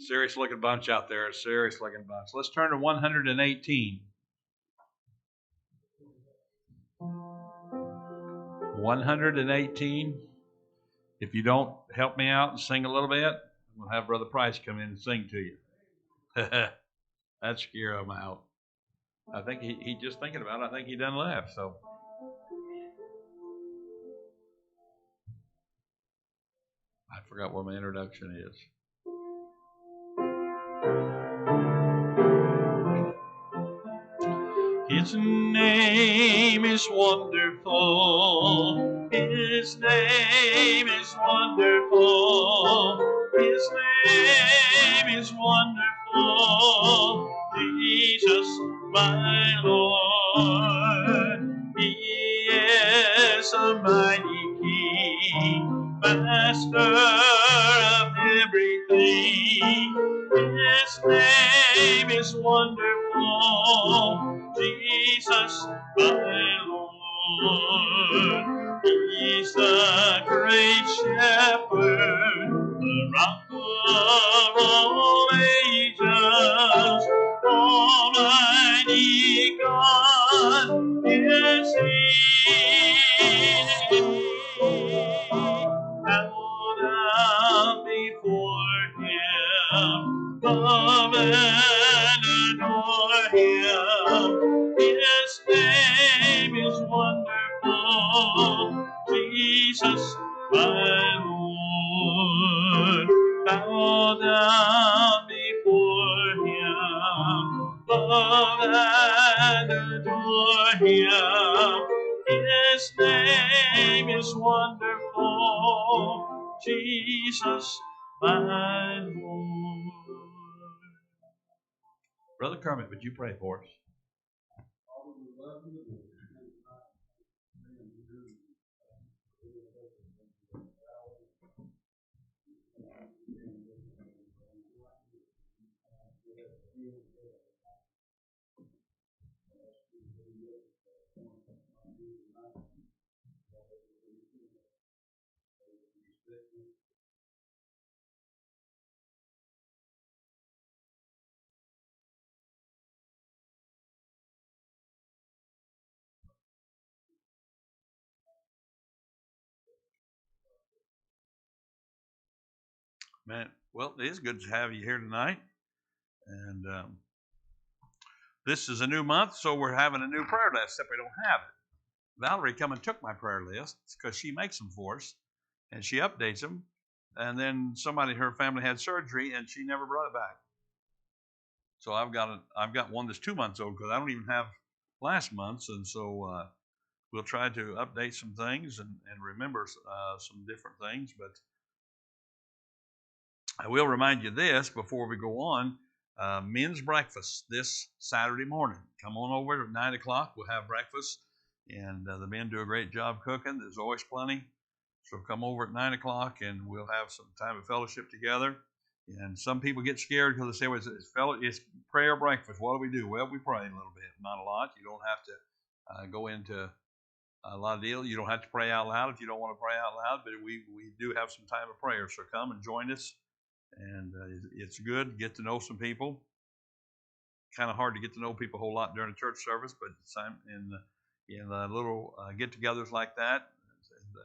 Serious looking bunch out there. A serious looking bunch. Let's turn to 118. 118. If you don't help me out and sing a little bit, we'll have Brother Price come in and sing to you. That scare him out. I think he just thinking about it. I think he done left. So I forgot what my introduction is. His name is wonderful. His name is wonderful. His name is wonderful. Jesus, my Lord. He is a mighty King, Master of everything. His name is wonderful. Jesus, my Lord. He's the great shepherd, the rock of all ages. Almighty God is He. Bow down before Him, love and adore Him. His name is wonderful, Jesus, my Lord. Bow down before Him, love and adore Him. His name is wonderful, Jesus, my Lord. Brother Kermit, would you pray for us? Man, well, it is good to have you here tonight. And this is a new month, so we're having a new prayer list, except we don't have it. Valerie come and took my prayer list because she makes them for us, and she updates them. And then somebody, her family had surgery, and she never brought it back. So I've got one that's 2 months old because I don't even have last month's, and so we'll try to update some things and remember some different things. But I will remind you this before we go on. Men's breakfast this Saturday morning. Come on over at 9 o'clock. We'll have breakfast, and the men do a great job cooking. There's always plenty. So come over at 9 o'clock, and we'll have some time of fellowship together. And some people get scared because they say, well, it's prayer breakfast. What do? Well, we pray a little bit, not a lot. You don't have to go into a lot of deals. You don't have to pray out loud if you don't want to pray out loud, but we do have some time of prayer. So come and join us. And it's good. Get to know some people. Kind of hard to get to know people a whole lot during a church service, but in little get-togethers like that,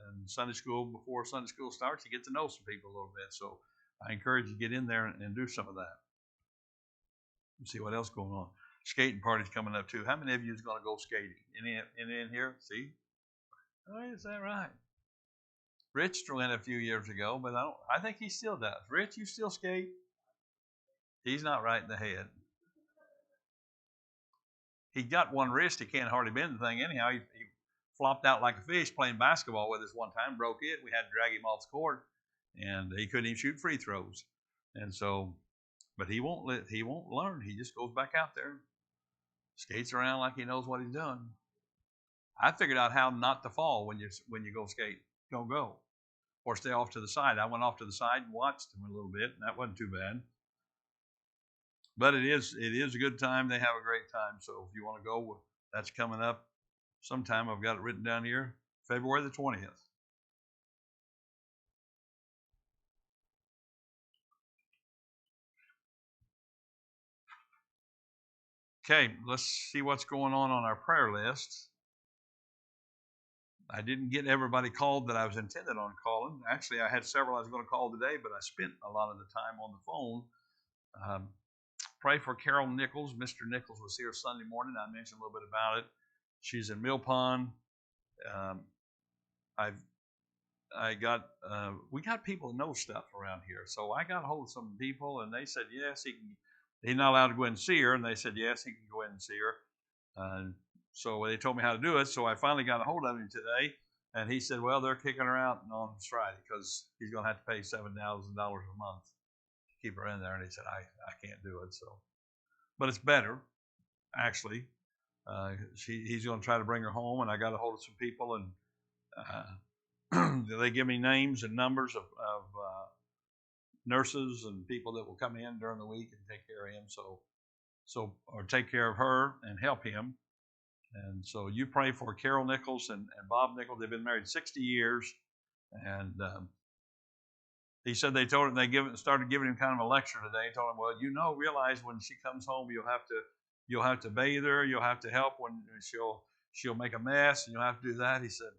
and Sunday school, before Sunday school starts, you get to know some people a little bit. So I encourage you to get in there and do some of that. Let's see what else going on. Skating party's coming up too. How many of you is going to go skating? Any in here? See? Oh, is that right? Rich went a few years ago, but I think he still does. Rich, you still skate? He's not right in the head. He got one wrist. He can't hardly bend the thing anyhow. He flopped out like a fish playing basketball with us one time, broke it. We had to drag him off the court, and he couldn't even shoot free throws. And so, but he won't learn. He just goes back out there, skates around like he knows what he's doing. I figured out how not to fall when you go skate. Don't go. Or stay off to the side. I went off to the side and watched them a little bit, and that wasn't too bad. But it is a good time. They have a great time. So if you want to go, that's coming up sometime. I've got it written down here, February the 20th. Okay, let's see what's going on our prayer list. I didn't get everybody called that I was intended on calling. Actually, I had several I was going to call today, but I spent a lot of the time on the phone. Pray for Carol Nichols. Mr. Nichols was here Sunday morning. I mentioned a little bit about it. She's in Mill Pond. We got people that know stuff around here. So I got a hold of some people, and they said yes, he can. He's not allowed to go in and see her, and they said yes, he can go in and see her. So they told me how to do it. So I finally got a hold of him today, and he said, well, they're kicking her out on Friday because he's going to have to pay $7,000 a month to keep her in there. And he said, I can't do it. So, but it's better, actually. He's going to try to bring her home, and I got a hold of some people, and they give me names and numbers of nurses and people that will come in during the week and take care of him. Or take care of her and help him. And so you pray for Carol Nichols and Bob Nichols. They've been married 60 years, and he said they told him started giving him kind of a lecture today. He told him, well, realize when she comes home, you'll have to bathe her, you'll have to help when she'll make a mess, and you'll have to do that. He said,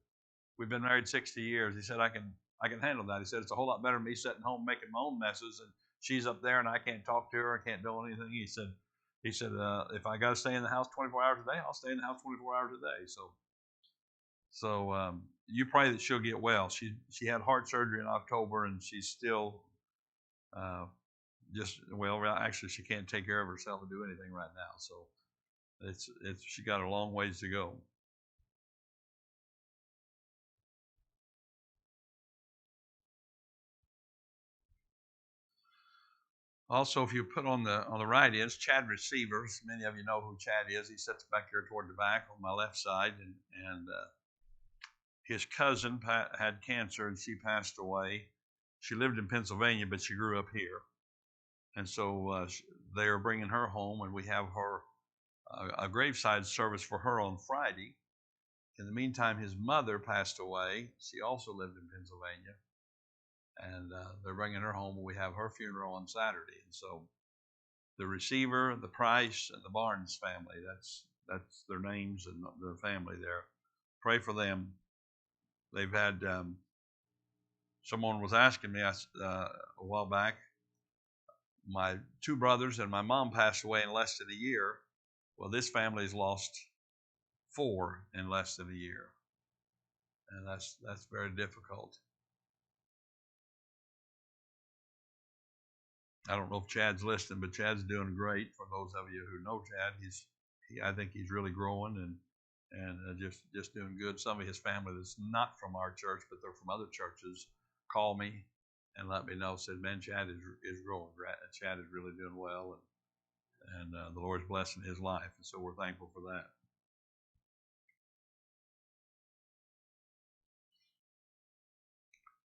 we've been married 60 years. He said, I can handle that. He said, it's a whole lot better than me sitting home making my own messes, and she's up there and I can't talk to her, I can't do anything. He said, if I got to stay in the house 24 hours a day, I'll stay in the house 24 hours a day. So you pray that she'll get well. She had heart surgery in October, and she's still actually she can't take care of herself and do anything right now. So she got a long ways to go. Also, if you put on the right is Chad Receivers. Many of you know who Chad is. He sits back here toward the back on my left side, and his cousin had cancer, and she passed away. She lived in Pennsylvania, but she grew up here, and so they are bringing her home, and we have a graveside service for her on Friday. In the meantime, his mother passed away. She also lived in Pennsylvania. And they're bringing her home. We have her funeral on Saturday, and so the Receiver, the Price, and the Barnes family—that's their names and the family there. Pray for them. They've had Someone was asking me a while back. My two brothers and my mom passed away in less than a year. Well, this family's lost four in less than a year, and that's very difficult. I don't know if Chad's listening, but Chad's doing great. For those of you who know Chad, I think he's really growing and just doing good. Some of his family that's not from our church, but they're from other churches, call me and let me know. Said, man, Chad is growing. Chad is really doing well, and the Lord's blessing his life, and so we're thankful for that.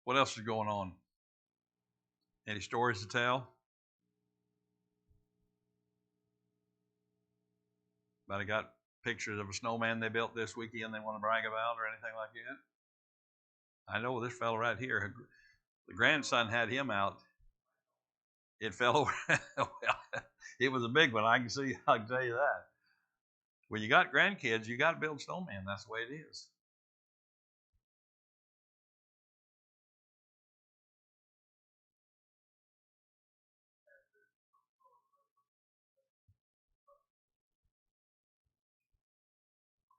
What else is going on? Any stories to tell? Anybody got pictures of a snowman they built this weekend they want to brag about or anything like that? I know this fellow right here. The grandson had him out. It fell over. Well, it was a big one. I can tell you that. When you got grandkids, you got to build snowman. That's the way it is.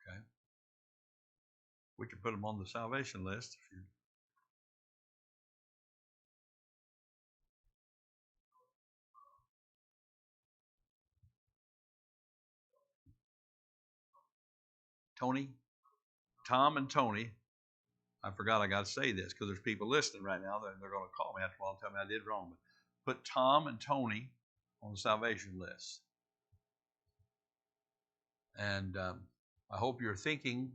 Okay. We could put them on the salvation list if you. Tony, Tom, and Tony. I forgot I got to say this because there's people listening right now. They're going to call me after a while and tell me I did wrong. But put Tom and Tony on the salvation list. And I hope you're thinking,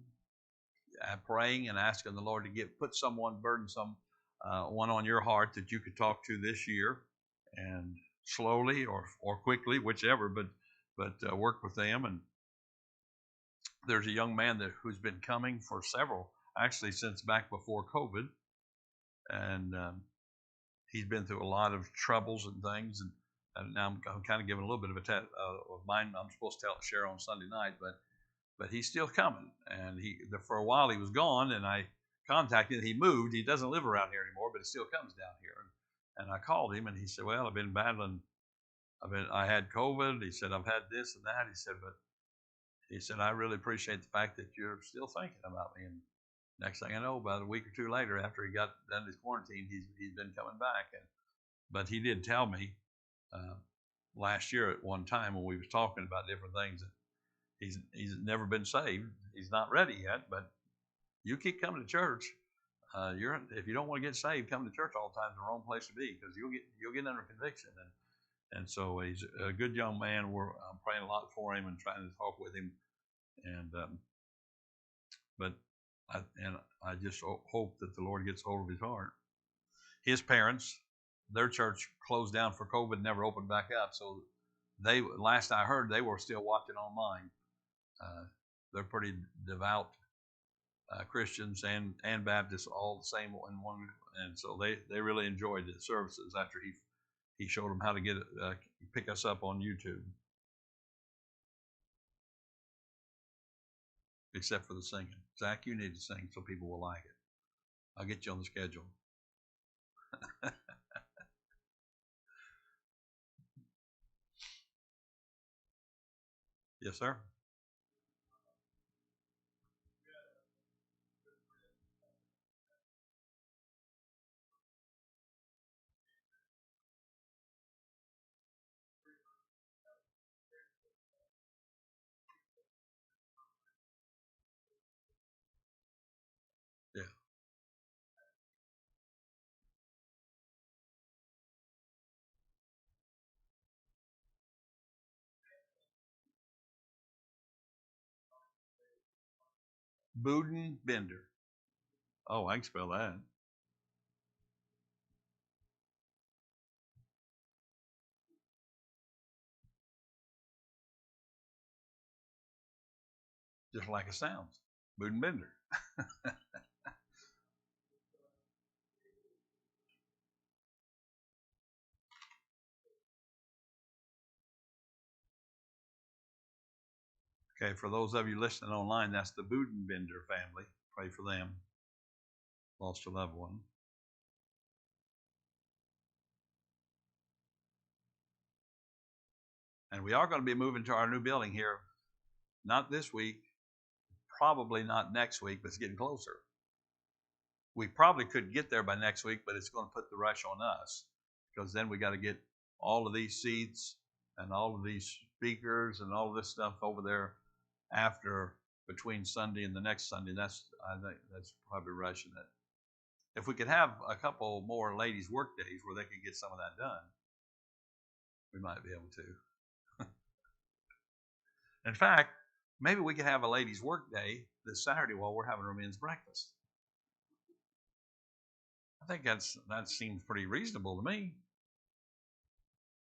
praying, and asking the Lord to put someone burdensome, one on your heart that you could talk to this year, and slowly or quickly, whichever. But work with them. And there's a young man who's been coming for several, actually since back before COVID, and he's been through a lot of troubles and things. And now I'm kind of giving a little bit of mine. I'm supposed to share on Sunday night, but he's still coming. And for a while he was gone, and I contacted him. He moved. He doesn't live around here anymore, but he still comes down here. And I called him, and he said, "Well, I've been battling. I had COVID." He said, "I've had this and that." He said, "I really appreciate the fact that you're still thinking about me." And next thing I know, about a week or two later, after he got done his quarantine, he's been coming back. But he did tell me uh, last year at one time when we was talking about different things that he's never been saved. He's not ready yet, but you keep coming to church. If you don't want to get saved, coming to church all the time is the wrong place to be, because you'll get under conviction. And so he's a good young man. I'm praying a lot for him and trying to talk with him. And but I just hope that the Lord gets hold of his heart. His parents, their church closed down for COVID, never opened back up. So last I heard, they were still watching online. They're pretty devout Christians and Baptists, all the same in one. And so they really enjoyed the services after he showed them how to pick us up on YouTube. Except for the singing. Zach, you need to sing so people will like it. I'll get you on the schedule. Yes, sir. Yeah. Buden Bender. Oh, I can spell that. Just like it sounds. Buden Bender. Okay, for those of you listening online, that's the Buden Bender family. Pray for them. Lost a loved one. And we are going to be moving to our new building here, not this week, probably not next week, but it's getting closer. We probably could get there by next week, but it's going to put the rush on us because then we got to get all of these seats and all of these speakers and all of this stuff over there after between Sunday and the next Sunday. I think that's probably rushing it. If we could have a couple more ladies' work days where they could get some of that done, we might be able to. In fact, maybe we could have a ladies' work day this Saturday while we're having our men's breakfast. I think that seems pretty reasonable to me.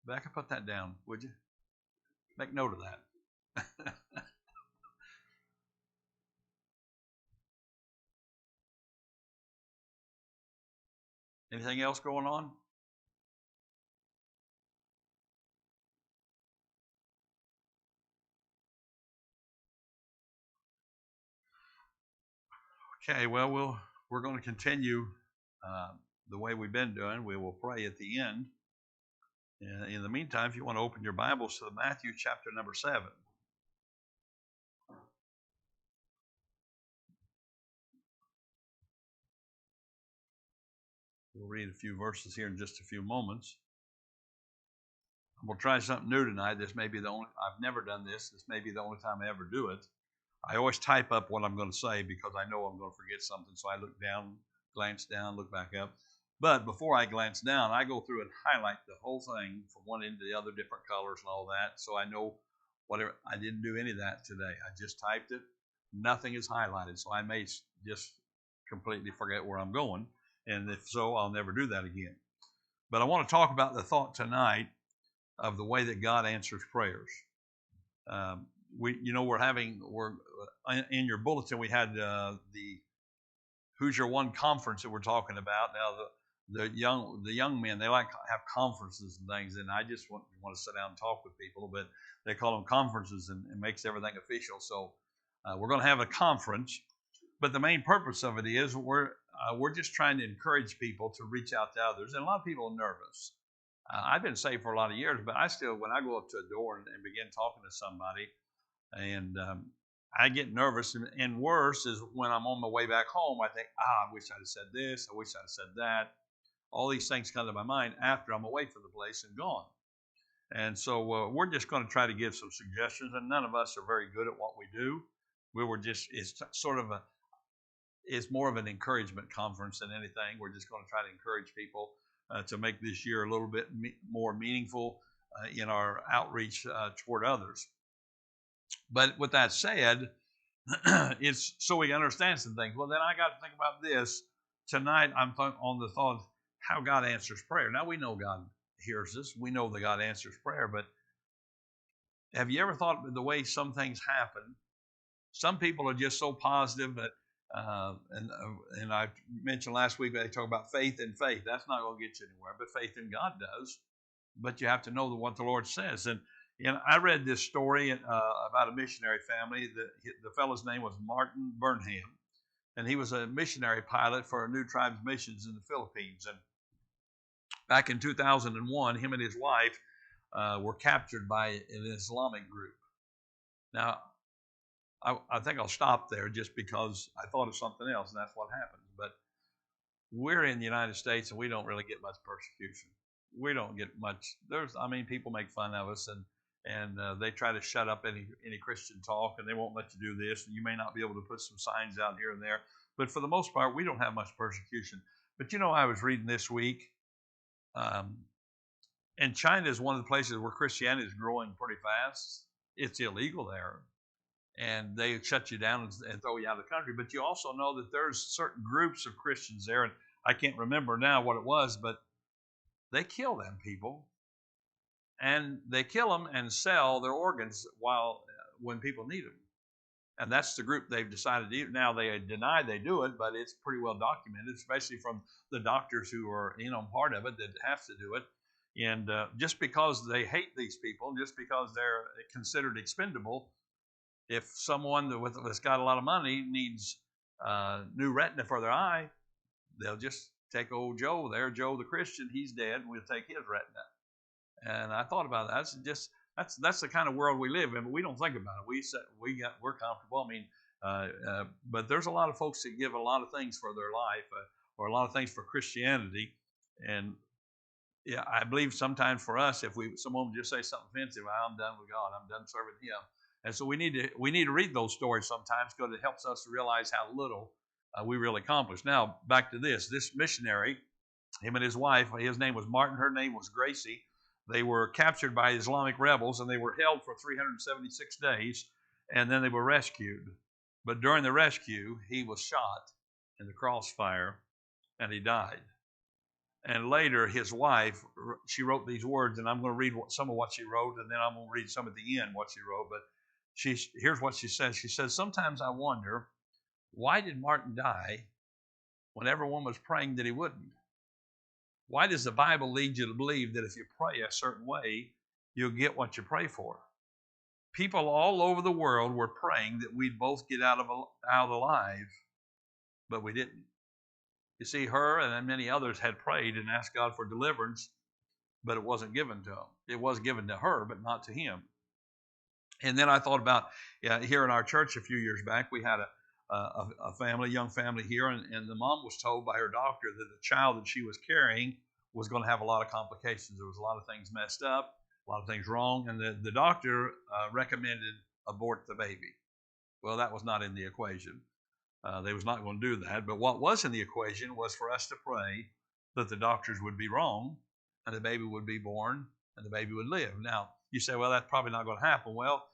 But I could put that down, would you? Make note of that. Anything else going on? Okay, well, we're going to continue the way we've been doing. We will pray at the end. In the meantime, if you want to open your Bibles to Matthew chapter number 7. We'll read a few verses here in just a few moments. We'll try something new tonight. This may be the only, I've never done this. This may be the only time I ever do it. I always type up what I'm going to say because I know I'm going to forget something. So I look down, glance down, look back up. But before I glance down, I go through and highlight the whole thing from one end to the other, different colors and all that. So I know whatever. I didn't do any of that today. I just typed it. Nothing is highlighted. So I may just completely forget where I'm going. And if so, I'll never do that again. But I want to talk about the thought tonight of the way that God answers prayers. We're in your bulletin. We had the Who's Your One conference that we're talking about. Now the young men, they like to have conferences and things, and I just want to sit down and talk with people, but they call them conferences and it makes everything official. So we're going to have a conference, but the main purpose of it is we're just trying to encourage people to reach out to others, and a lot of people are nervous. I've been saved for a lot of years, but I still, when I go up to a door and begin talking to somebody, and I get nervous, and worse is when I'm on my way back home, I think, I wish I'd have said this, I wish I'd have said that. All these things come to my mind after I'm away from the place and gone. And so we're just going to try to give some suggestions, and none of us are very good at what we do. It's more of an encouragement conference than anything. We're just going to try to encourage people to make this year a little bit more meaningful in our outreach toward others. But with that said, it's so we understand some things. Well, then I got to think about this. Tonight I'm on the thought of how God answers prayer. Now we know God hears us. We know that God answers prayer, but have you ever thought of the way some things happen? Some people are just so positive that and I mentioned last week they talk about faith in faith. That's not going to get you anywhere, but faith in God does. But you have to know what the Lord says. And I read this story about a missionary family. The fellow's name was Martin Burnham, and he was a missionary pilot for New Tribes Missions in the Philippines. And back in 2001, him and his wife were captured by an Islamic group. Now, I think I'll stop there just because I thought of something else, and that's what happened. But we're in the United States, and we don't really get much persecution. We don't get much. People make fun of us, and they try to shut up any Christian talk, and they won't let you do this, and you may not be able to put some signs out here and there. But for the most part, we don't have much persecution. But I was reading this week, and China is one of the places where Christianity is growing pretty fast. It's illegal there. And they shut you down and throw you out of the country. But you also know that there's certain groups of Christians there, and I can't remember now what it was, but they kill them people. And they kill them and sell their organs when people need them. And that's the group they've decided to do. Now, they deny they do it, but it's pretty well documented, especially from the doctors who are part of it that have to do it. And just because they hate these people, just because they're considered expendable, if someone that's got a lot of money needs new retina for their eye, they'll just take old Joe there, Joe the Christian, he's dead, and we'll take his retina. And I thought about that. That's the kind of world we live in, but we don't think about it. We're comfortable. I mean, but there's a lot of folks that give a lot of things for their life, or a lot of things for Christianity, and yeah, I believe sometimes for us, if someone would just say something offensive, well, I'm done with God, I'm done serving Him, and so we need to read those stories sometimes because it helps us to realize how little we really accomplished. Now back to this missionary, him and his wife, his name was Martin, her name was Gracie. They were captured by Islamic rebels and they were held for 376 days, and then they were rescued. But during the rescue, he was shot in the crossfire and he died. And later, his wife, she wrote these words, and I'm going to read some of what she wrote, and then I'm going to read some at the end what she wrote. But here's what she says. She says, sometimes I wonder, why did Martin die when everyone was praying that he wouldn't? Why does the Bible lead you to believe that if you pray a certain way, you'll get what you pray for? People all over the world were praying that we'd both get out alive, but we didn't. You see, her and many others had prayed and asked God for deliverance, but it wasn't given to them. It was given to her, but not to him. And then I thought about here in our church a few years back, we had a family, young family here, and the mom was told by her doctor that the child that she was carrying was going to have a lot of complications. There was a lot of things messed up, a lot of things wrong, and the doctor recommended abort the baby. Well, that was not in the equation. They was not going to do that. But what was in the equation was for us to pray that the doctors would be wrong and the baby would be born and the baby would live. Now, you say, well, that's probably not going to happen. Well,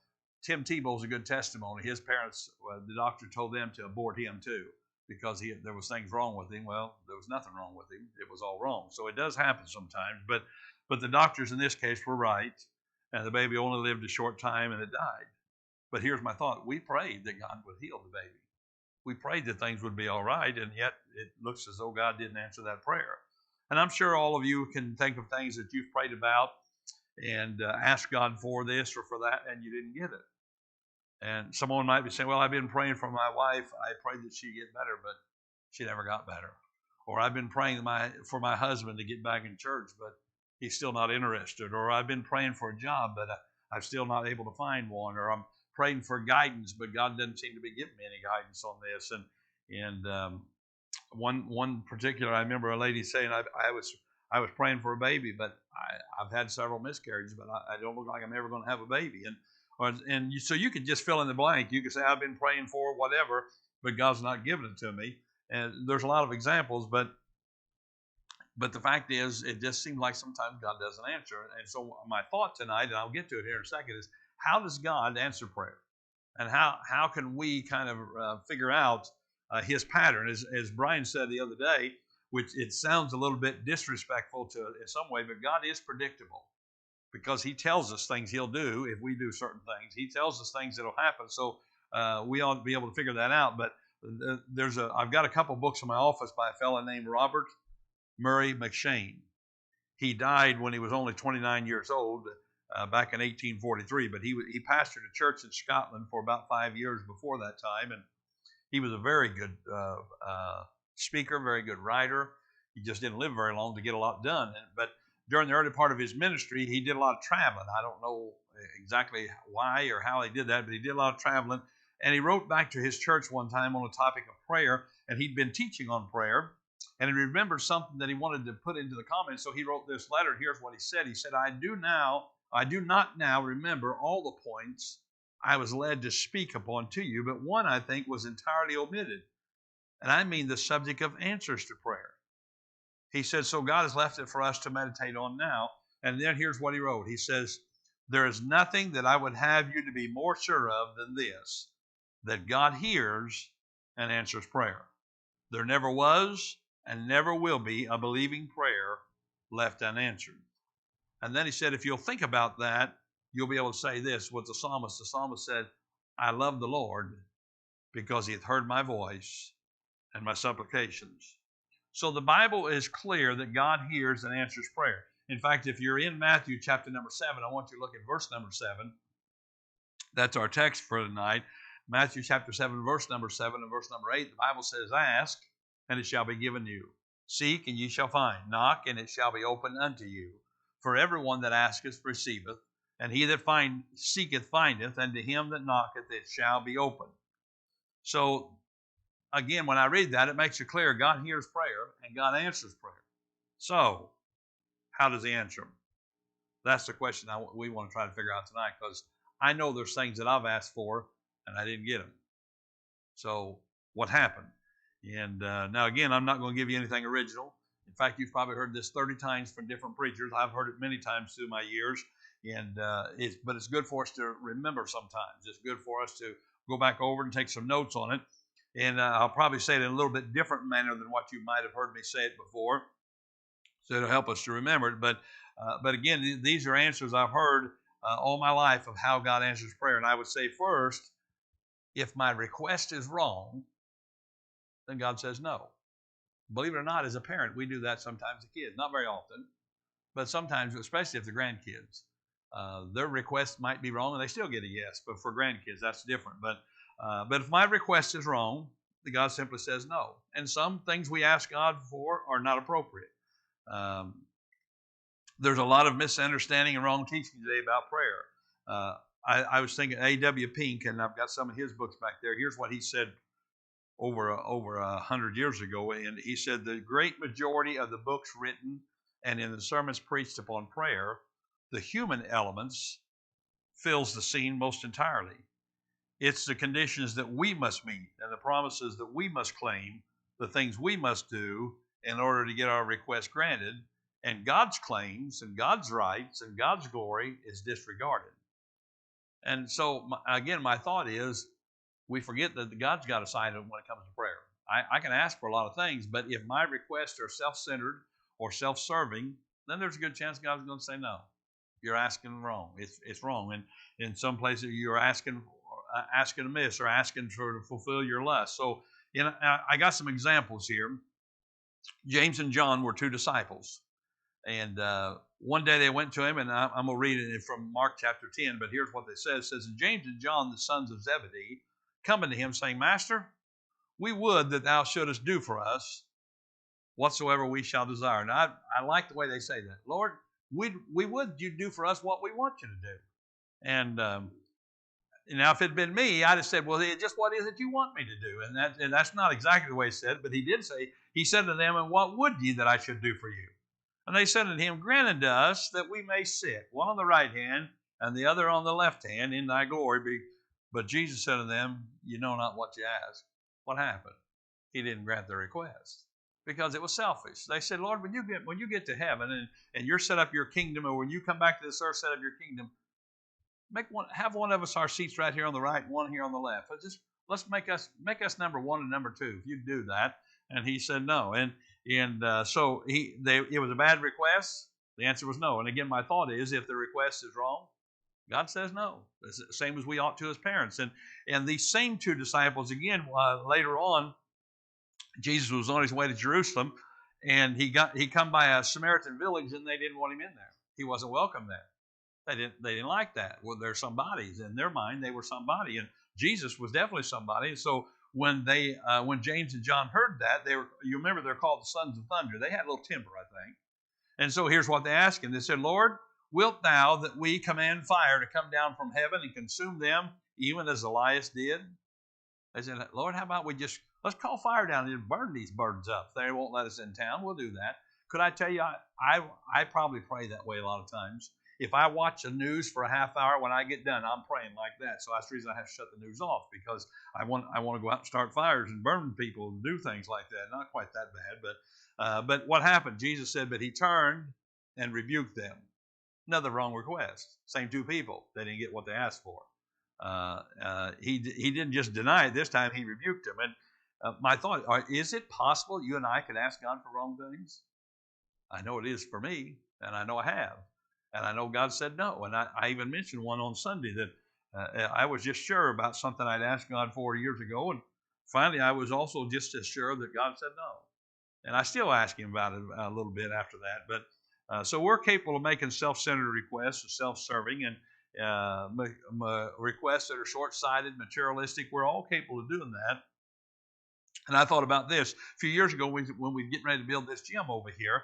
Tim Tebow's a good testimony. His parents, the doctor told them to abort him too because there was things wrong with him. Well, there was nothing wrong with him. It was all wrong. So it does happen sometimes. But the doctors in this case were right, and the baby only lived a short time and it died. But here's my thought. We prayed that God would heal the baby. We prayed that things would be all right, and yet it looks as though God didn't answer that prayer. And I'm sure all of you can think of things that you've prayed about and asked God for this or for that, and you didn't get it. And someone might be saying, well, I've been praying for my wife. I prayed that she'd get better, but she never got better. Or I've been praying for my husband to get back in church, but he's still not interested. Or I've been praying for a job, but I'm still not able to find one. Or I'm praying for guidance, but God doesn't seem to be giving me any guidance on this. And one particular, I remember a lady saying, I was praying for a baby, but I've had several miscarriages, but I don't look like I'm ever going to have a baby. So you could just fill in the blank. You could say, I've been praying for whatever, but God's not giving it to me. And there's a lot of examples, but the fact is, it just seems like sometimes God doesn't answer. And so my thought tonight, and I'll get to it here in a second, is how does God answer prayer? And how can we kind of figure out his pattern? As Brian said the other day, which it sounds a little bit disrespectful in some way, but God is predictable because he tells us things he'll do if we do certain things. He tells us things that'll happen. So we ought to be able to figure that out. But I've got a couple books in my office by a fellow named Robert Murray McShane. He died when he was only 29 years old back in 1843, but he pastored a church in Scotland for about 5 years before that time, and he was a very good speaker, very good writer. He just didn't live very long to get a lot done. But during the early part of his ministry, he did a lot of traveling. I don't know exactly why or how he did that, but he did a lot of traveling. And he wrote back to his church one time on the topic of prayer, and he'd been teaching on prayer. And he remembered something that he wanted to put into the comments, so he wrote this letter. Here's what he said. He said, I do not now remember all the points I was led to speak upon to you, but one I think was entirely omitted. And I mean the subject of answers to prayer. He said, so God has left it for us to meditate on now. And then here's what he wrote. He says, there is nothing that I would have you to be more sure of than this, that God hears and answers prayer. There never was and never will be a believing prayer left unanswered. And then he said, if you'll think about that, you'll be able to say this with the psalmist. The psalmist said, I love the Lord because he hath heard my voice and my supplications. So the Bible is clear that God hears and answers prayer. In fact, if you're in Matthew chapter number 7, I want you to look at verse number 7. That's our text for tonight. Matthew chapter 7, verse number 7 and verse number 8, the Bible says, ask, and it shall be given you. Seek, and ye shall find. Knock, and it shall be opened unto you. For everyone that asketh receiveth, And he that seeketh findeth, and to him that knocketh it shall be opened. So, again, when I read that, it makes it clear God hears prayer and God answers prayer. So, how does he answer them? That's the question we want to try to figure out tonight, because I know there's things that I've asked for and I didn't get them. So, what happened? And now, again, I'm not going to give you anything original. In fact, you've probably heard this 30 times from different preachers. I've heard it many times through my years. But it's good for us to remember sometimes. It's good for us to go back over and take some notes on it. And I'll probably say it in a little bit different manner than what you might have heard me say it before. So it'll help us to remember it. But again, these are answers I've heard all my life of how God answers prayer. And I would say first, if my request is wrong, then God says no. Believe it or not, as a parent, we do that sometimes to kids. Not very often, but sometimes, especially if they're grandkids. Their request might be wrong and they still get a yes, but for grandkids, that's different. But if my request is wrong, God simply says no. And some things we ask God for are not appropriate. There's a lot of misunderstanding and wrong teaching today about prayer. I was thinking A.W. Pink, and I've got some of his books back there. Here's what he said over 100 years ago, and he said the great majority of the books written and in the sermons preached upon prayer, the human elements fills the scene most entirely. It's the conditions that we must meet and the promises that we must claim, the things we must do in order to get our request granted, and God's claims and God's rights and God's glory is disregarded. And so, again, my thought is we forget that God's got a side when it comes to prayer. I can ask for a lot of things, but if my requests are self-centered or self-serving, then there's a good chance God's going to say no. You're asking wrong. It's wrong. And in some places, you're asking amiss or asking to fulfill your lust. So, I got some examples here. James and John were two disciples. And one day they went to him, and I'm going to read it from Mark chapter 10, but here's what they said. It says, James and John, the sons of Zebedee, coming to him, saying, Master, we would that thou shouldest do for us whatsoever we shall desire. Now, I like the way they say that. Lord, we would you do for us what we want you to do. And now, if it had been me, I'd have said, well, just what is it you want me to do? And that's not exactly the way he said it, but he did say, he said to them, and what would ye that I should do for you? And they said unto him, grant unto us that we may sit, one on the right hand and the other on the left hand in thy glory. But Jesus said to them, you know not what you ask. What happened? He didn't grant their request because it was selfish. They said, Lord, when you get to heaven and you're set up your kingdom, or when you come back to this earth, set up your kingdom, have one of us our seats right here on the right, one here on the left. Let's make us number one and number two. If you do that, and he said no, so it was a bad request. The answer was no. And again, my thought is, if the request is wrong, God says no. It's the same as we ought to as parents. And these same two disciples, again, later on, Jesus was on his way to Jerusalem, and he come by a Samaritan village, and they didn't want him in there. He wasn't welcome there. They didn't like that. Well, they're somebodies. In their mind, they were somebody, and Jesus was definitely somebody. And so when James and John heard that, you remember they're called the sons of thunder. They had a little temper, I think. And so here's what they asked him. They said, Lord, wilt thou that we command fire to come down from heaven and consume them, even as Elias did? They said, Lord, how about let's call fire down and burn these birds up. They won't let us in town. We'll do that. Could I tell you, I probably pray that way a lot of times. If I watch the news for a half hour, when I get done, I'm praying like that. So that's the reason I have to shut the news off, because I want to go out and start fires and burn people and do things like that. Not quite that bad, but what happened? Jesus said, but he turned and rebuked them. Another wrong request. Same two people. They didn't get what they asked for. He didn't just deny it this time. He rebuked them. And my thought, is it possible you and I could ask God for wrong things? I know it is for me, and I know I have. And I know God said no. And I even mentioned one on Sunday that I was just sure about something I'd asked God for years ago. And finally, I was also just as sure that God said no. And I still ask him about it a little bit after that. But so we're capable of making self-centered requests, self-serving, and requests that are short-sighted, materialistic. We're all capable of doing that. And I thought about this. A few years ago, when we were getting ready to build this gym over here,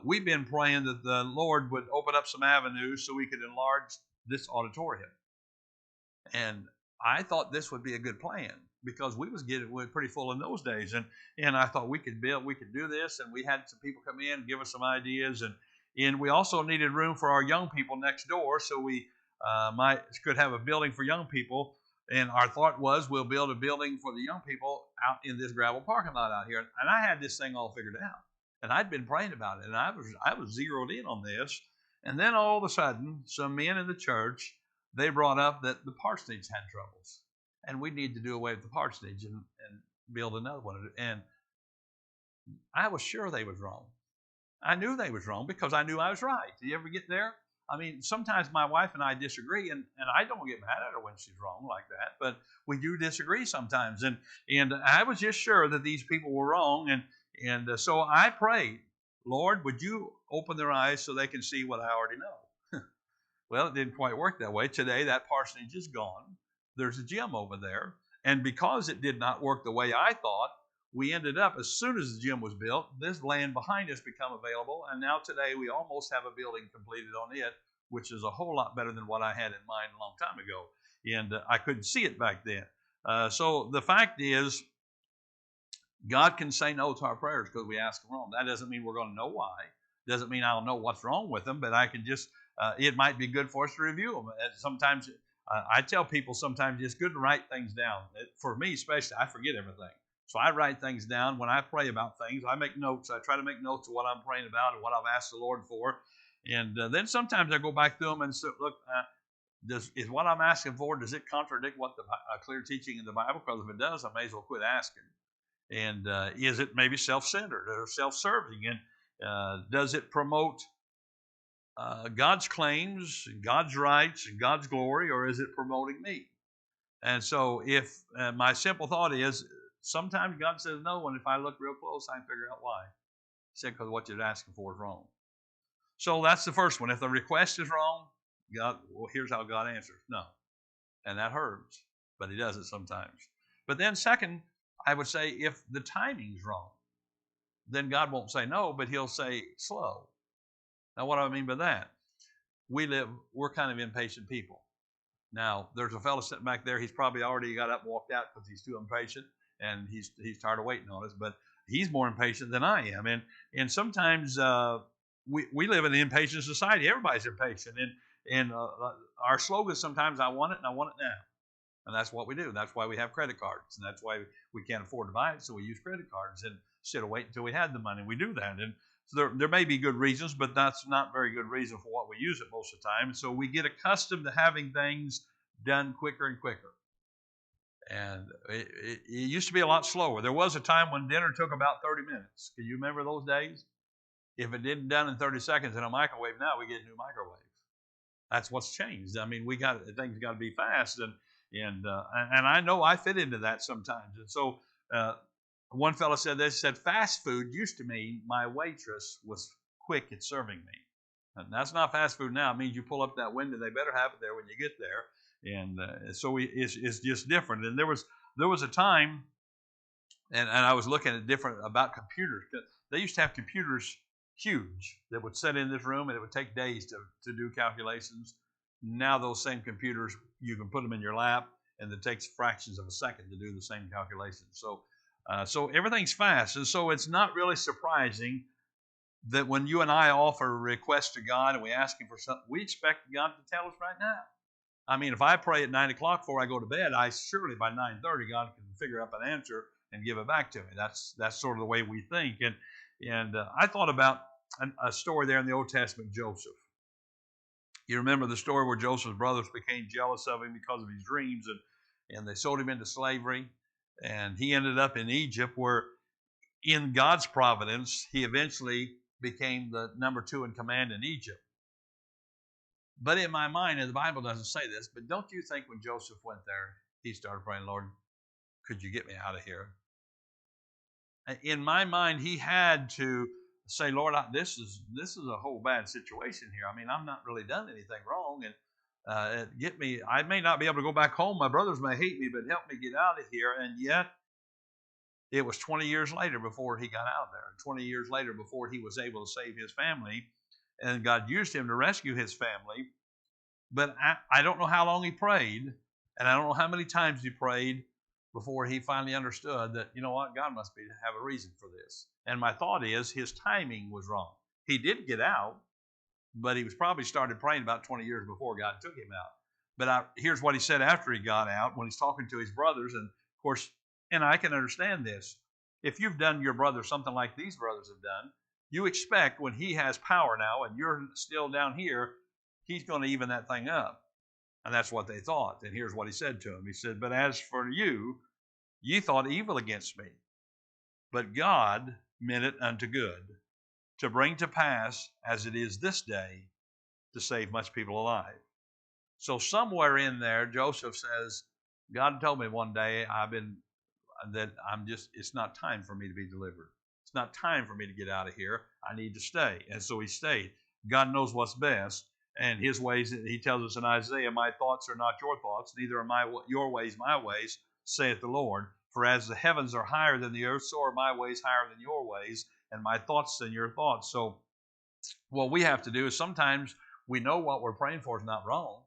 we've been praying that the Lord would open up some avenues so we could enlarge this auditorium. And I thought this would be a good plan because we were pretty full in those days. And I thought we could do this. And we had some people come in and give us some ideas. And we also needed room for our young people next door. So we could have a building for young people. And our thought was we'll build a building for the young people out in this gravel parking lot out here. And I had this thing all figured out. And I'd been praying about it. And I was zeroed in on this. And then all of a sudden, some men in the church, they brought up that the parsonage had troubles. And we need to do away with the parsonage and build another one. And I was sure they was wrong. I knew they was wrong because I knew I was right. Do you ever get there? I mean, sometimes my wife and I disagree, and I don't get mad at her when she's wrong like that, but we do disagree sometimes. And I was just sure that these people were wrong, and so I prayed, Lord, would you open their eyes so they can see what I already know? Well, it didn't quite work that way. Today, that parsonage is gone. There's a gym over there, and because it did not work the way I thought, we ended up, as soon as the gym was built, this land behind us became available, and now today we almost have a building completed on it, which is a whole lot better than what I had in mind a long time ago. And I couldn't see it back then. So the fact is, God can say no to our prayers because we ask Him wrong. That doesn't mean we're going to know why. Doesn't mean I'll know what's wrong with them, but I can just, it might be good for us to review them. Sometimes, I tell people sometimes it's good to write things down. For me especially, I forget everything. So I write things down. When I pray about things, I make notes. I try to make notes of what I'm praying about and what I've asked the Lord for. And then sometimes I go back through them and say, look, is what I'm asking for, does it contradict what the clear teaching in the Bible? Because if it does, I may as well quit asking. And is it maybe self-centered or self-serving? And does it promote God's claims, God's rights, and God's glory, or is it promoting me? And so if my simple thought is, sometimes God says no, and if I look real close, I can figure out why. He said, because what you're asking for is wrong. So that's the first one. If the request is wrong, here's how God answers. No. And that hurts, but He does it sometimes. But then second, I would say if the timing's wrong, then God won't say no, but He'll say slow. Now, what do I mean by that? We're kind of impatient people. Now, there's a fellow sitting back there. He's probably already got up and walked out because he's too impatient. And he's tired of waiting on us, but he's more impatient than I am. And sometimes we live in an impatient society. Everybody's impatient. And our slogan sometimes, I want it and I want it now. And that's what we do. That's why we have credit cards. And that's why we can't afford to buy it, so we use credit cards. And instead of waiting until we had the money, we do that. And so there may be good reasons, but that's not very good reason for what we use it most of the time. So we get accustomed to having things done quicker and quicker. And it used to be a lot slower. There was a time when dinner took about 30 minutes. Can you remember those days? If it didn't done in 30 seconds in a microwave, now we get new microwaves. That's what's changed. I mean, things got to be fast, and I know I fit into that sometimes. And so one fellow said this. He said, fast food used to mean my waitress was quick at serving me. And that's not fast food now. It means you pull up that window. They better have it there when you get there. And so it's just different. And there was a time, and I was looking at different about computers. They used to have computers huge that would sit in this room, and it would take days to do calculations. Now those same computers, you can put them in your lap, and it takes fractions of a second to do the same calculations. So everything's fast, and so it's not really surprising that when you and I offer a request to God and we ask Him for something, we expect God to tell us right now. I mean, if I pray at 9 o'clock before I go to bed, surely by 9:30 God can figure up an answer and give it back to me. That's sort of the way we think. And I thought about a story there in the Old Testament, Joseph. You remember the story where Joseph's brothers became jealous of him because of his dreams, and they sold him into slavery. And he ended up in Egypt, where in God's providence, he eventually became the number 2 in command in Egypt. But in my mind, and the Bible doesn't say this, but don't you think when Joseph went there, he started praying, Lord, could you get me out of here? In my mind, he had to say, Lord, this is a whole bad situation here. I mean, I've not really done anything wrong, and get me. I may not be able to go back home. My brothers may hate me, but help me get out of here. And yet, it was 20 years later before he got out there. 20 years later before he was able to save his family, and God used him to rescue his family. But I don't know how long he prayed, and I don't know how many times he prayed before he finally understood that, you know what, God must have a reason for this. And my thought is his timing was wrong. He did get out, but he was probably started praying about 20 years before God took him out. But here's what he said after he got out when he's talking to his brothers. And of course, and I can understand this. If you've done your brother something like these brothers have done, you expect when he has power now and you're still down here, he's going to even that thing up. And that's what they thought. And here's what he said to them. He said, but as for you, ye thought evil against me, but God meant it unto good, to bring to pass, as it is this day, to save much people alive. So somewhere in there, Joseph says, God told me one day it's not time for me to be delivered. It's not time for me to get out of here. I need to stay. And so he stayed. God knows what's best. And his ways, he tells us in Isaiah, my thoughts are not your thoughts, neither are your ways my ways, saith the Lord. For as the heavens are higher than the earth, so are my ways higher than your ways, and my thoughts than your thoughts. So what we have to do is sometimes we know what we're praying for is not wrong.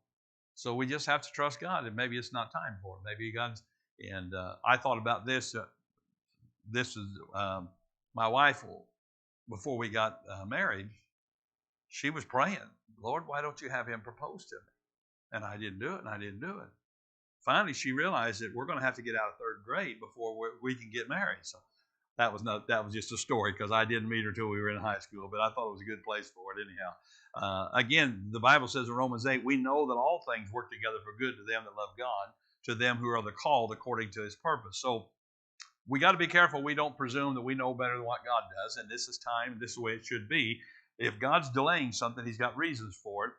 So we just have to trust God, and maybe it's not time for it. Maybe God's, and I thought about this. This is my wife, before we got married, she was praying, Lord, why don't you have him propose to me? And I didn't do it. Finally, she realized that we're going to have to get out of third grade before we can get married. So that was just a story, because I didn't meet her till we were in high school, but I thought it was a good place for it anyhow. Again, the Bible says in Romans 8, we know that all things work together for good to them that love God, to them who are the called according to his purpose. So we got to be careful we don't presume that we know better than what God does, and this is time, this is the way it should be. If God's delaying something, he's got reasons for it,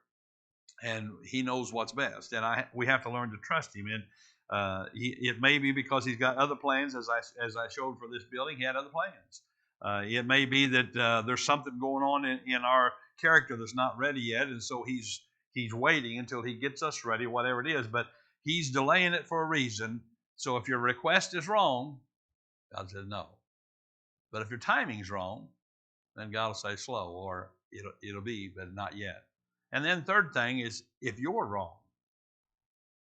and he knows what's best. And we have to learn to trust him. And it may be because he's got other plans, as I showed for this building, he had other plans. It may be that there's something going on in our character that's not ready yet, and so he's waiting until he gets us ready, whatever it is. But he's delaying it for a reason. So if your request is wrong, God says no. But if your timing's wrong, then God will say slow, or it'll be, but not yet. And then third thing is, if you're wrong,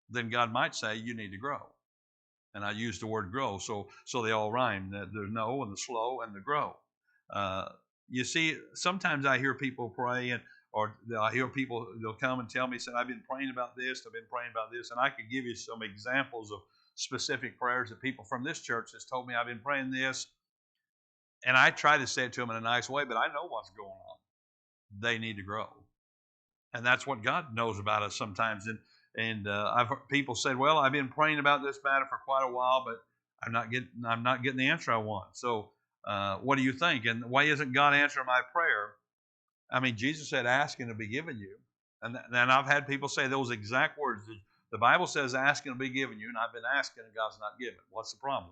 then God might say you need to grow. And I use the word grow, so they all rhyme. The no and the slow and the grow. You see, sometimes I hear people pray, or I hear people, they'll come and tell me, say, I've been praying about this, and I could give you some examples of specific prayers that people from this church has told me, I've been praying this. And I try to say it to them in a nice way, but I know what's going on. They need to grow. And that's what God knows about us sometimes. And I've heard people said, well, I've been praying about this matter for quite a while, but I'm not getting the answer I want. So what do you think? And why isn't God answering my prayer? I mean, Jesus said, ask and it'll be given you. And I've had people say those exact words. The Bible says, ask and it'll be given you, and I've been asking and God's not giving. What's the problem?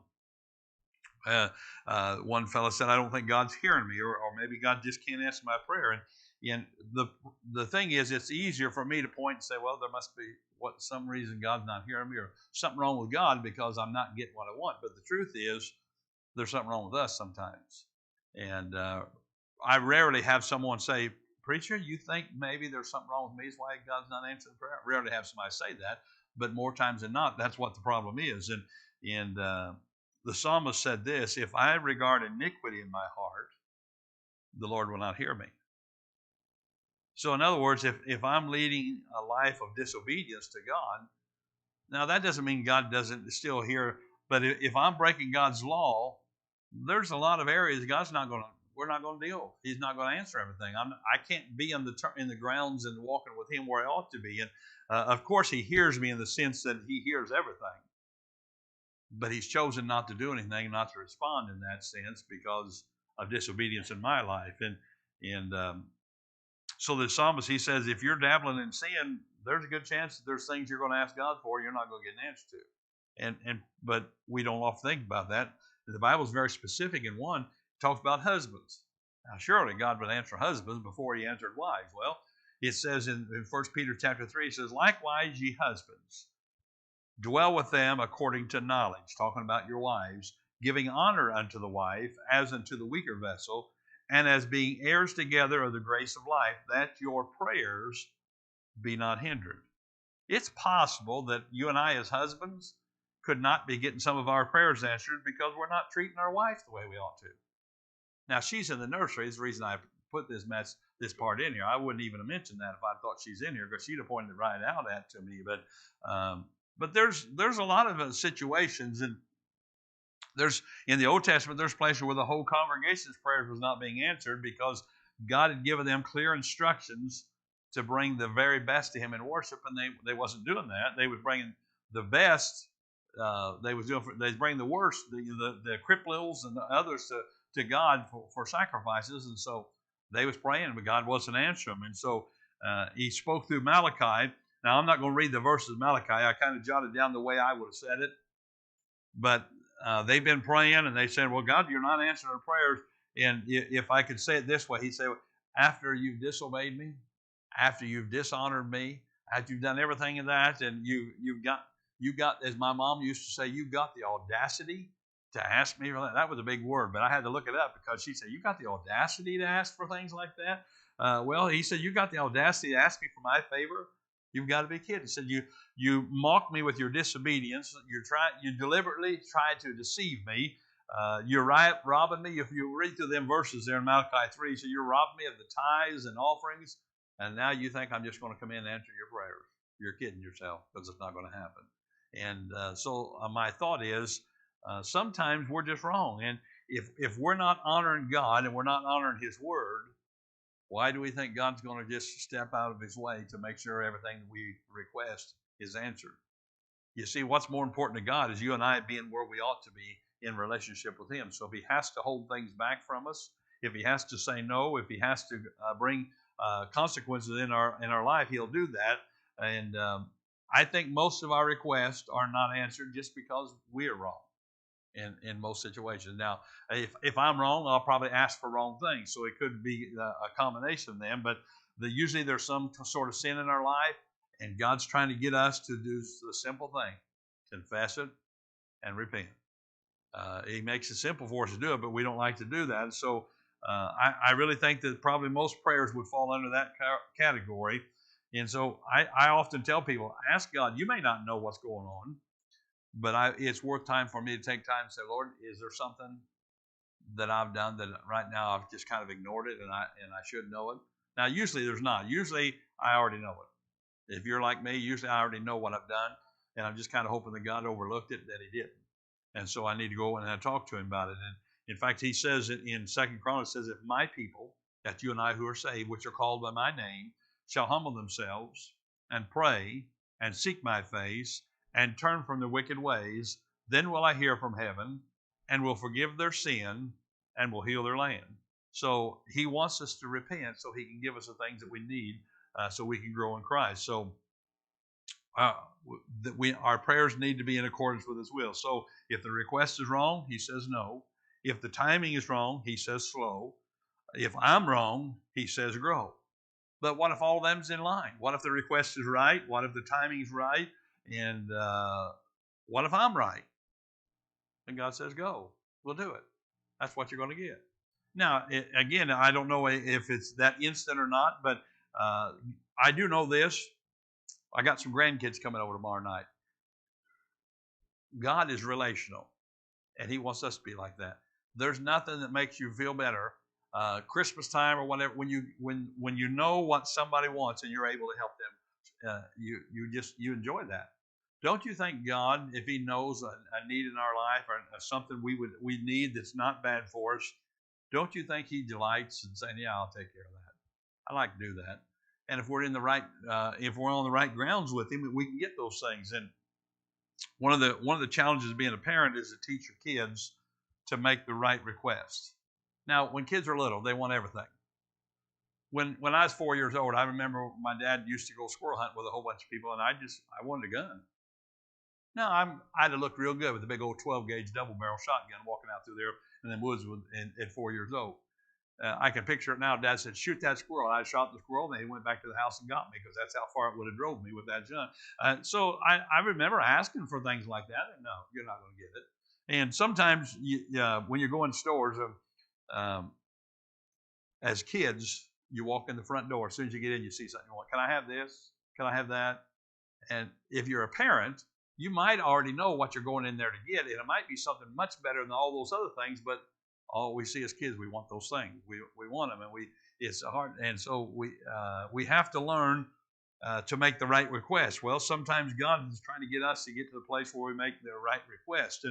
One fellow said, I don't think God's hearing me, or maybe God just can't answer my prayer. And the thing is, it's easier for me to point and say, well, there must be some reason God's not hearing me, or something wrong with God because I'm not getting what I want. But the truth is, there's something wrong with us sometimes. And I rarely have someone say, preacher, you think maybe there's something wrong with me, is why God's not answering prayer? I rarely have somebody say that, but more times than not, that's what the problem is. And the psalmist said this, if I regard iniquity in my heart, the Lord will not hear me. So in other words, if I'm leading a life of disobedience to God, now that doesn't mean God doesn't still hear, but if I'm breaking God's law, there's a lot of areas we're not going to deal. He's not going to answer everything. I can't be in the grounds and walking with him where I ought to be. And of course, he hears me in the sense that he hears everything. But he's chosen not to do anything, not to respond in that sense because of disobedience in my life. And so the psalmist, he says, if you're dabbling in sin, there's a good chance that there's things you're going to ask God for you're not going to get an answer to. But we don't often think about that. The Bible is very specific in one. It talks about husbands. Now, surely God would answer husbands before he answered wives. Well, it says in 1 Peter chapter 3, it says, likewise, ye husbands, dwell with them according to knowledge, talking about your wives, giving honor unto the wife as unto the weaker vessel, and as being heirs together of the grace of life, that your prayers be not hindered. It's possible that you and I as husbands could not be getting some of our prayers answered because we're not treating our wife the way we ought to. Now, she's in the nursery. Is the reason I put this part in here. I wouldn't even have mentioned that if I thought she's in here, because she'd have pointed it right out at to me. But there's a lot of situations, and there's in the Old Testament there's places where the whole congregation's prayers was not being answered because God had given them clear instructions to bring the very best to Him in worship, and they wasn't doing that. They was bringing the best. They bring the worst, the cripples and the others to God for sacrifices, and so they was praying, but God wasn't answering them, and so He spoke through Malachi. Now I'm not going to read the verses of Malachi. I kind of jotted down the way I would have said it, but they've been praying, and they said, "Well, God, you're not answering our prayers." And if I could say it this way, He'd say, "After you've disobeyed me, after you've dishonored me, after you've done everything in that, and you got, as my mom used to say, you got the audacity to ask me for that." That was a big word, but I had to look it up because she said, "You got the audacity to ask for things like that?" Well, He said, "You got the audacity to ask me for my favor? You've got to be kidding." He said, "You mock me with your disobedience. You deliberately try to deceive me. You're robbing me." If you read through them verses there in Malachi 3, he said, "You're robbing me of the tithes and offerings, and now you think I'm just going to come in and answer your prayers. You're kidding yourself, because it's not going to happen." And so my thought is, sometimes we're just wrong. And if we're not honoring God and we're not honoring His Word, why do we think God's going to just step out of His way to make sure everything we request is answered? You see, what's more important to God is you and I being where we ought to be in relationship with Him. So if He has to hold things back from us, if He has to say no, if He has to bring consequences in our life, He'll do that. And I think most of our requests are not answered just because we're wrong in most situations. Now, if I'm wrong, I'll probably ask for wrong things. So it could be a combination of them. But usually there's some sort of sin in our life, and God's trying to get us to do the simple thing: confess it and repent. He makes it simple for us to do it, but we don't like to do that. So I really think that probably most prayers would fall under that category. And so I often tell people, ask God. You may not know what's going on, but it's worth time for me to take time and say, "Lord, is there something that I've done that right now I've just kind of ignored it, and I should know it?" Now, usually there's not. Usually I already know it. If you're like me, usually I already know what I've done, and I'm just kind of hoping that God overlooked it, that He didn't. And so I need to go and talk to Him about it. And in fact, He says it in 2 Chronicles, says, "If my people," that's you and I who are saved, "which are called by my name, shall humble themselves and pray and seek my face and turn from their wicked ways, then will I hear from heaven and will forgive their sin and will heal their land." So He wants us to repent so He can give us the things that we need so we can grow in Christ. So our prayers need to be in accordance with His will. So if the request is wrong, He says no. If the timing is wrong, He says slow. If I'm wrong, He says grow. But what if all of them's in line? What if the request is right? What if the timing's right? And what if I'm right? And God says, "Go. We'll do it." That's what you're going to get. Now, again, I don't know if it's that instant or not, but I do know this. I got some grandkids coming over tomorrow night. God is relational, and He wants us to be like that. There's nothing that makes you feel better Christmas time or whatever when you know what somebody wants and you're able to help them. You enjoy that. Don't you think God, if He knows a need in our life or something we need that's not bad for us, don't you think He delights in saying, "Yeah, I'll take care of that. I like to do that." And if we're on the right grounds with Him, we can get those things. And one of the challenges of being a parent is to teach your kids to make the right requests. Now, when kids are little, they want everything. When I was 4 years old, I remember my dad used to go squirrel hunting with a whole bunch of people, and I wanted a gun. Now, I'd have looked real good with a big old 12-gauge double-barrel shotgun walking out through there in the woods at 4 years old. I can picture it now. Dad said, "Shoot that squirrel." I shot the squirrel, and he went back to the house and got me because that's how far it would have drove me with that gun. So I remember asking for things like that, and no, you're not going to get it. And sometimes when you go in stores, as kids, you walk in the front door. As soon as you get in, you see something you want. "Can I have this? Can I have that?" And if you're a parent, you might already know what you're going in there to get, and it might be something much better than all those other things. But all we see as kids, we want those things. We want them, and it's hard. And so we have to learn to make the right request. Well, sometimes God is trying to get us to get to the place where we make the right request,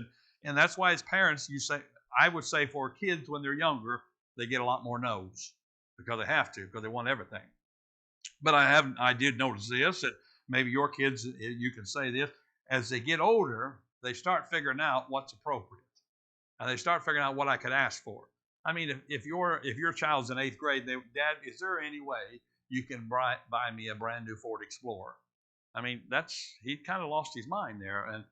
and that's why as parents, I would say for kids when they're younger, they get a lot more no's because they have to, because they want everything. But I did notice this, that maybe your kids, you can say this, as they get older, they start figuring out what's appropriate. And they start figuring out what I could ask for. I mean, if your child's in 8th grade, Dad, is there any way you can buy me a brand new Ford Explorer? I mean, he kind of lost his mind there, and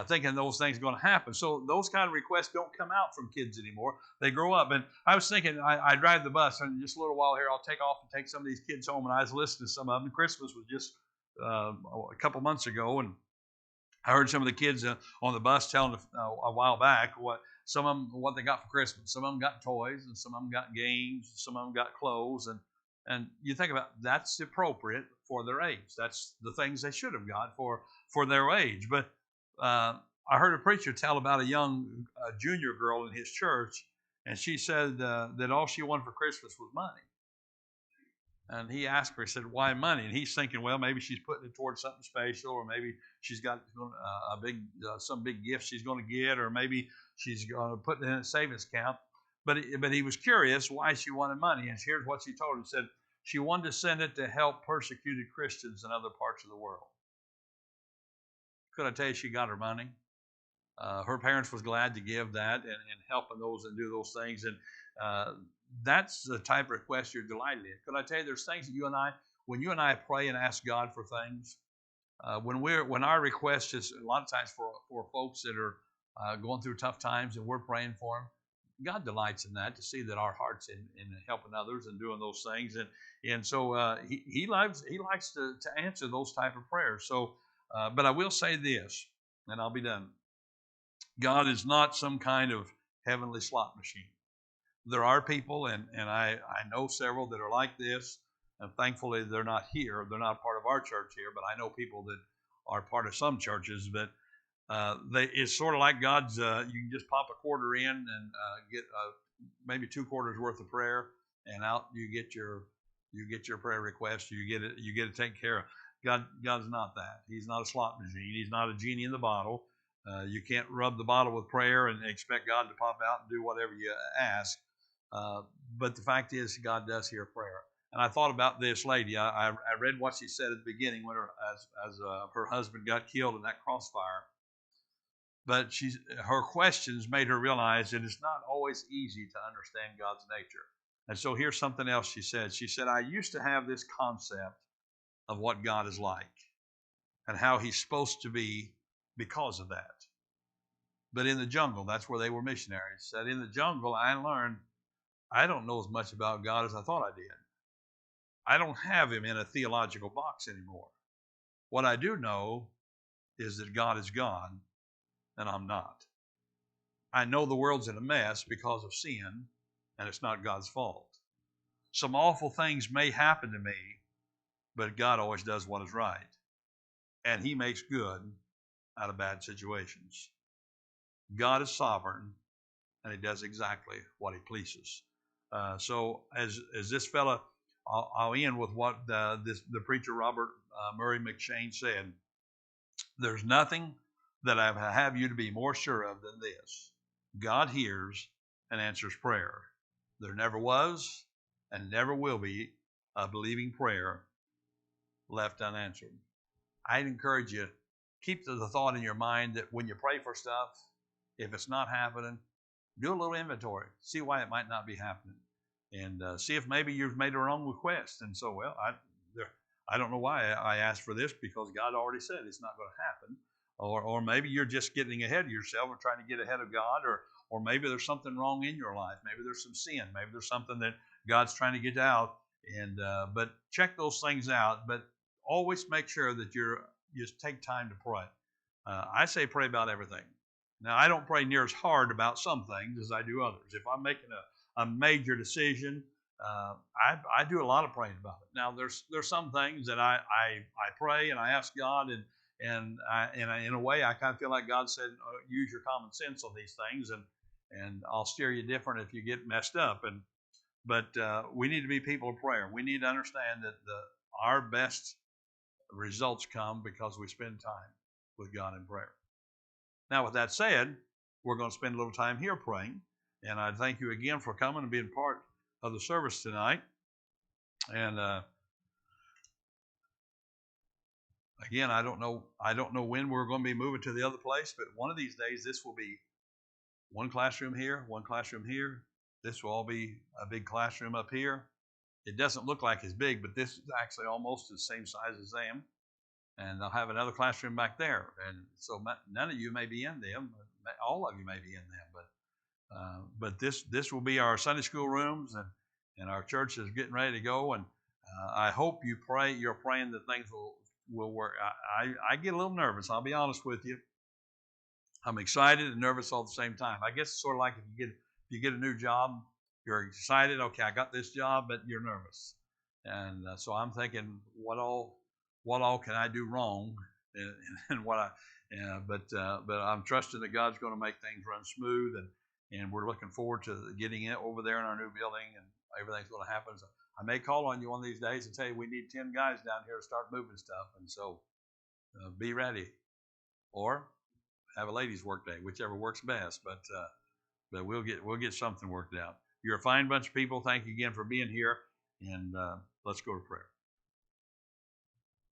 thinking those things are going to happen. So those kind of requests don't come out from kids anymore. They grow up. And I was thinking, I drive the bus, and just a little while here, I'll take off and take some of these kids home. And I was listening to some of them. Christmas was just a couple months ago, and I heard some of the kids on the bus telling a while back what they got for Christmas. Some of them got toys, and some of them got games, and some of them got clothes, and you think about that's appropriate for their age. That's the things they should have got for their age. But I heard a preacher tell about a young junior girl in his church, and she said that all she wanted for Christmas was money. And he asked her, he said, why money? And he's thinking, well, maybe she's putting it towards something special, or maybe she's got some big gift she's going to get, or maybe she's going to put it in a savings account. But he was curious why she wanted money. And here's what she told him. She said she wanted to send it to help persecuted Christians in other parts of the world. Could I tell you she got her money? Her parents was glad to give that and helping those and do those things. And that's the type of request you're delighted in. Could I tell you, there's things that when you and I pray and ask God for things, when our request is a lot of times for folks that are going through tough times and we're praying for them, God delights in that, to see that our heart's in helping others and doing those things. And so he likes to answer those type of prayers. So, but I will say this, and I'll be done. God is not some kind of heavenly slot machine. There are people, and I know several that are like this, and thankfully they're not here. They're not part of our church here, but I know people that are part of some churches. But it's sort of like God's. You can just pop a quarter in and get maybe 2 quarters worth of prayer, and out you get your prayer request. You get it taken care of. God's not that. He's not a slot machine. He's not a genie in the bottle. You can't rub the bottle with prayer and expect God to pop out and do whatever you ask. But the fact is, God does hear prayer. And I thought about this lady. I read what she said at the beginning when her husband got killed in that crossfire. But her questions made her realize that it's not always easy to understand God's nature. And so here's something else she said. She said, I used to have this concept of what God is like and how he's supposed to be because of that. But in the jungle, that's where they were missionaries. Said in the jungle, I learned I don't know as much about God as I thought I did. I don't have him in a theological box anymore. What I do know is that God is God and I'm not. I know the world's in a mess because of sin, and it's not God's fault. Some awful things may happen to me, but God always does what is right. And he makes good out of bad situations. God is sovereign, and he does exactly what he pleases. So as this fella, I'll end with what the preacher Robert Murray McShane said. There's nothing that I have you to be more sure of than this. God hears and answers prayer. There never was and never will be a believing prayer left unanswered. I'd encourage you, keep the thought in your mind that when you pray for stuff, if it's not happening, do a little inventory. See why it might not be happening. And see if maybe you've made a wrong request. And so, well, I don't know why I asked for this, because God already said it's not going to happen. Or maybe you're just getting ahead of yourself or trying to get ahead of God. Or maybe there's something wrong in your life. Maybe there's some sin. Maybe there's something that God's trying to get out. And but check those things out. But always make sure that you just take time to pray. I say pray about everything. Now, I don't pray near as hard about some things as I do others. If I'm making a major decision, I do a lot of praying about it. Now, there's some things that I pray and I ask God, and in a way, I kind of feel like God said, use your common sense on these things, and I'll steer you different if you get messed up. But we need to be people of prayer. We need to understand that our best results come because we spend time with God in prayer. Now, with that said, we're going to spend a little time here praying, and I thank you again for coming and being part of the service tonight. And again, I don't know when we're going to be moving to the other place, but one of these days this will be one classroom here, one classroom here. This will all be a big classroom up here. It doesn't look like it's big, but this is actually almost the same size as them. And I'll have another classroom back there. And so none of you may be in them. All of you may be in them. But this will be our Sunday school rooms, and our church is getting ready to go. And I hope you're praying that things will work. I get a little nervous. I'll be honest with you. I'm excited and nervous all at the same time. I guess it's sort of like if you get a new job, you're excited. Okay, I got this job, but you're nervous. And so I'm thinking, what all can I do wrong? And but I'm trusting that God's going to make things run smooth, and we're looking forward to getting it over there in our new building, and everything's going to happen. So I may call on you one of these days and tell you we need 10 guys down here to start moving stuff, and so be ready, or have a ladies' work day, whichever works best. But we'll get something worked out. You're a fine bunch of people. Thank you again for being here, and let's go to prayer.